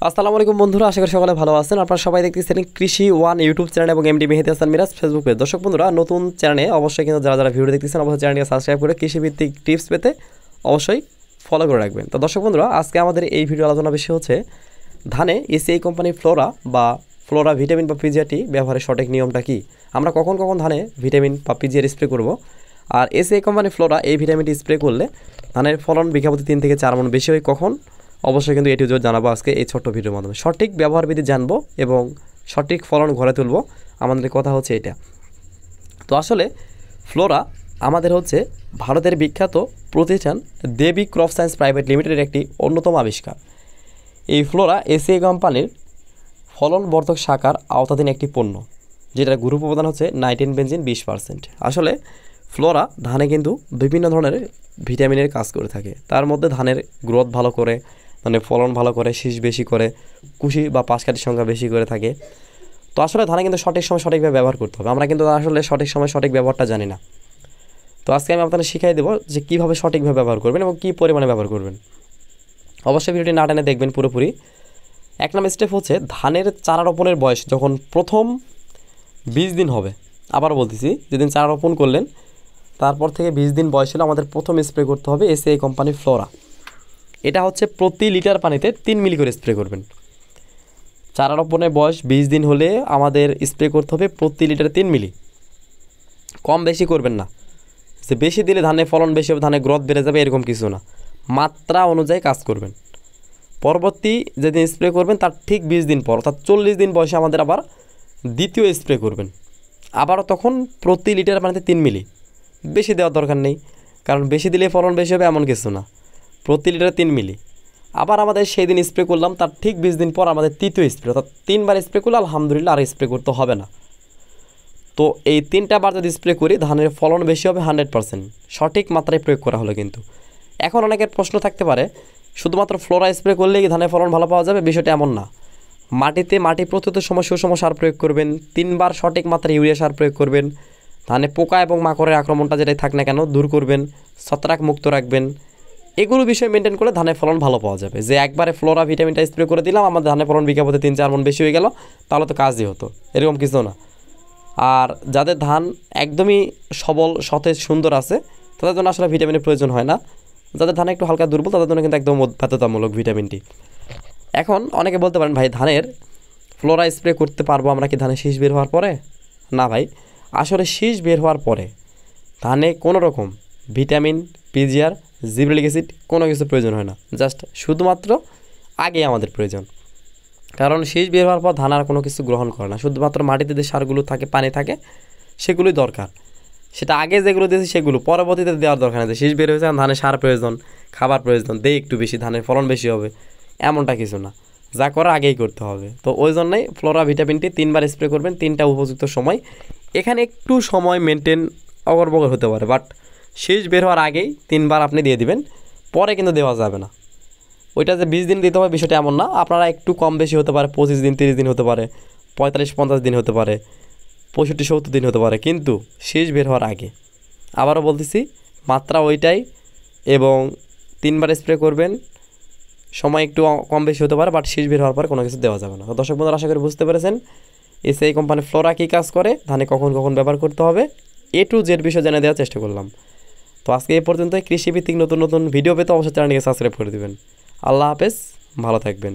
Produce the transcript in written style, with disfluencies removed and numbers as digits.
আসসালামু আলাইকুম বন্ধুরা, আশা করি সকলে ভালো আছেন। আপনারা সবাই দেখতেছেন কৃষি ওয়ান ইউটিউব চ্যানেল এবং MD Mehedi Hasan Miraj Facebook page. দর্শক বন্ধুরা, নতুন চ্যানেলে অবশ্যই কিন্তু যারা ভিডিও দেখতেছেন অবশ্যই চ্যানেলটিকে সাবস্ক্রাইব করে কৃষিভিত্তিক টিপস পেতে অবশ্যই ফলো করে রাখবেন। তো দর্শক বন্ধুরা, আজকে আমাদের এই ভিডিও আলোচনা বিষয় হচ্ছে ধানে এসিআই কোম্পানির ফ্লোরা ভিটামিন বা পিজিআরটি ব্যবহারের সঠিক নিয়মটা কী, আমরা কখন ধানে ভিটামিন বা পিজিআর স্প্রে করব, আর এসিআই কোম্পানির ফ্লোরা এই ভিটামিনটি স্প্রে করলে ধানের ফলন বিঘা প্রতি 3 থেকে 4 মণ বেশি হয় কখন, অবশ্যই কিন্তু এটি জানাবো আজকে এই ছোট্ট ভিডিওর মাধ্যমে। সঠিক ব্যবহারবিধি জানবো এবং সঠিক ফলন ঘরে তুলবো, আমাদের কথা হচ্ছে এটা। তো আসলে ফ্লোরা আমাদের হচ্ছে ভারতের বিখ্যাত প্রতিষ্ঠান দেবী ক্রপ সায়েন্স প্রাইভেট লিমিটেডের একটি অন্যতম আবিষ্কার। এই ফ্লোরা এসিআই কোম্পানির ফলন বর্ধক শাখার আওতাধীন একটি পণ্য, যেটার গ্রুপ উপাদান হচ্ছে নাইট্রোজেন বেনজিন 20%। আসলে ফ্লোরা ধানে কিন্তু বিভিন্ন ধরনের ভিটামিনের কাজ করে থাকে। তার মধ্যে ধানের গ্রোথ ভালো করে, মানে ফলন ভালো করে, শীষ বেশি করে, কুশি বা পাশকাঠির সংখ্যা বেশি করে থাকে। তো আসলে ধানে কিন্তু সঠিক সময় সঠিকভাবে ব্যবহার করতে হবে। আমরা কিন্তু আসলে সঠিক সময় সঠিক ব্যবহারটা জানি না। তো আজকে আমি আপনাদের শিখিয়ে দেবো যে কীভাবে সঠিকভাবে ব্যবহার করবেন এবং কী পরিমাণে ব্যবহার করবেন। অবশ্যই ভিডিওটি না টেনে দেখবেন পুরোপুরি। 1 নম্বর স্টেপ হচ্ছে ধানের চারা রোপণের বয়স যখন প্রথম 20 দিন হবে, আবার বলতেছি, যেদিন চারা রোপণ করলেন তারপর থেকে 20 দিন বয়স হলে আমাদের প্রথম স্প্রে করতে হবে এসিআই কোম্পানির ফ্লোরা। এটা হচ্ছে প্রতি লিটার পানিতে 3 মিলি করে স্প্রে করবেন। চারা রোপণের বয়স 20 দিন হলে আমাদের স্প্রে করতে হবে প্রতি লিটারে 3 মিলি। কম বেশি করবেন না, যে বেশি দিলে ধানের ফলন বেশি হবে, ধানের গ্রোথ বেড়ে যাবে, এরকম কিছু না। মাত্রা অনুযায়ী কাজ করবেন। পরবর্তী যেদিন স্প্রে করবেন তার ঠিক 20 দিন পর, অর্থাৎ 40 দিন বয়সে আমাদের আবার দ্বিতীয় স্প্রে করবেন। আবারও তখন প্রতি লিটার পানিতে 3 মিলি। বেশি দেওয়ার দরকার নেই, কারণ বেশি দিলে ফলন বেশি হবে এমন কিছু না। প্রতি লিটারে 3 মিলি। আবার আমাদের সেই দিন স্প্রে করলাম, তার ঠিক 20 দিন পর আমাদের তৃতীয় স্প্রে, অর্থাৎ 3 বার স্প্রে করলে আলহামদুলিল্লাহ আর স্প্রে করতে হবে না। তো এই 3টা বার যদি স্প্রে করি ধানের ফলন বেশি হবে 100%। সঠিক মাত্রায় প্রয়োগ করা হলো কিন্তু। এখন অনেকের প্রশ্ন থাকতে পারে, শুধুমাত্র ফ্লোরা স্প্রে করলেই কি ধানের ফলন ভালো পাওয়া যাবে? বিষয়টা এমন না। মাটি প্রস্তুতের সময় সুষম সার প্রয়োগ করবেন, 3 বার সঠিক মাত্রায় ইউরিয়া সার প্রয়োগ করবেন, ধানে পোকা এবং মাকড়ের আক্রমণটা যেটাই থাক না কেন দূর করবেন, ছত্রাক মুক্ত রাখবেন। এগুলো বিষয় মেনটেন করলে ধানের ফলন ভালো পাওয়া যাবে। যে একবারে ফ্লোরা ভিটামিনটা স্প্রে করে দিলাম আমাদের ধানের ফলন বিঘা প্রতি 3-4 মণ বেশি হয়ে গেল, তাহলে তো কাজই হতো, এরকম কিছু না। আর যাদের ধান একদমই সবল, সতেজ, সুন্দর আছে, তাদের জন্য আসলে ভিটামিনের প্রয়োজন হয় না। যাদের ধান একটু হালকা দুর্বল তাদের জন্য কিন্তু একদম বাধ্যতামূলক ভিটামিনটি। এখন অনেকে বলতে পারেন, ভাই ধানের ফ্লোরা স্প্রে করতে পারবো আমরা কি ধানের শীষ বের হওয়ার পরে? না ভাই, আসলে শীষ বের হওয়ার পরে ধানে কোনো রকম ভিটামিন, পিজিআর, জিবরেলিক অ্যাসিড কোনো কিছু প্রয়োজন হয় না। জাস্ট শুধুমাত্র আগে আমাদের প্রয়োজন। কারণ শীষ বের হওয়ার পর ধান আর কোনো কিছু গ্রহণ করে না, শুধুমাত্র মাটিতে যে সারগুলো থাকে, পানি থাকে, সেগুলোই দরকার। সেটা আগে যেগুলো দিয়েছে সেগুলো পরবর্তীতে দেওয়ার দরকার নেই। শীষ বের হয়েছে ধানের সার প্রয়োজন, খাবার প্রয়োজন, দেয় একটু বেশি, ধানের ফলন বেশি হবে, এমনটা কিছু না। যা করা আগেই করতে হবে। তো ওই জন্যই ফ্লোরা ভিটামিনটি 3 বার স্প্রে করবেন, 3টা উপযুক্ত সময়। এখানে একটু সময় মেনটেন অগরবগর হতে পারে, বাট শীষ বের হওয়ার আগেই 3 বার আপনি দিয়ে দিবেন, পরে কিন্তু দেওয়া যাবে না। ওইটা যে 20 দিন দিতে হবে বিষয়টা এমন না। আপনারা একটু কম বেশি হতে পারে, 25 দিন, 30 দিন হতে পারে, 45-50 দিন হতে পারে, 65-70 দিন হতে পারে, কিন্তু শীষ বের হওয়ার আগে। আবারও বলতেছি, মাত্রা ওইটাই এবং 3 বার স্প্রে করবেন। সময় একটু কম বেশি হতে পারে, বাট শীষ বের হওয়ার পরে কোনো কিছু দেওয়া যাবে না। তো দর্শক বন্ধুরা, আশা করি বুঝতে পেরেছেন এসিআই কোম্পানির ফ্লোরা কী কাজ করে, ধানে কখন ব্যবহার করতে হবে, A to Z বিষয় জেনে দেওয়ার চেষ্টা করলাম। তো আজকে এই পর্যন্তই। কৃষিভিত্তিক নতুন ভিডিও পেতে অবশ্যই চ্যানেলটিকে সাবস্ক্রাইব করে দেবেন। আল্লাহ হাফেজ, ভালো থাকবেন।